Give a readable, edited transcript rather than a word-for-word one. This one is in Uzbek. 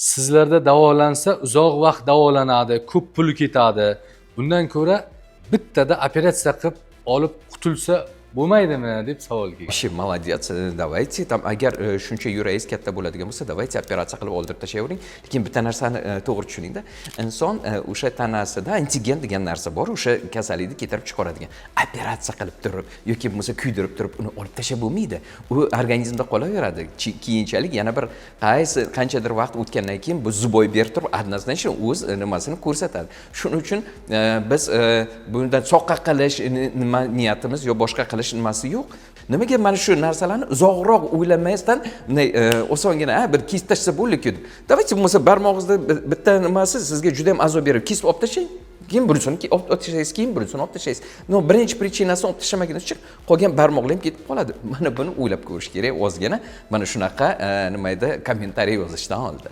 sizlarda davolansa uzoq vaqt davolanadi, ko'p pul ketadi. Bundan ko'ra bittada operatsiya qilib olib qutulsa bo'lmaydimi deb savol kelgan. Вообще молодец, давайте там agar shuncha yuragingiz katta bo'ladigan bo'lsa, давайте operatsiya qilib oldirib tashlayvering. Lekin bitta narsani to'g'ri tushuningda, inson o'sha tanasida antigen degan narsa bor, o'sha kasallikni keltirib chiqaradigan. Operatsiya qilib turib yoki bo'lmasa kuydirib turib uni olib tashlab bo'lmaydi. U organizmda qolaveradi. Keyinchalik yana bir qanchadir vaqt o'tgandan keyin bu zuboy berib turib, однозначно o'z nimasini ko'rsatadi. Shuning uchun biz bundan soqqa qilish nima niyatimiz yo boshqa qilish nimasi yo'q. Nimaga mana shu narsalarni uzoqroq o'ylamasdan osongina bir kesib tashsa bo'ldi-ku. Давайте bo'lmasa barmog'ingizda bitta nimasi sizga juda ham azob berib kesib olib tashlang. Keyin bunisini olib tashlaysiz, keyin bunisini olib tashlaysiz. No, birinchi prichinasini olib tashlamaganiz uchun qolgan barmoqlar ham ketib qoladi. Mana buni o'ylab ko'rish kerak ozgina. Mana shunaqa nima edi, kommentariy yozishdan oldin.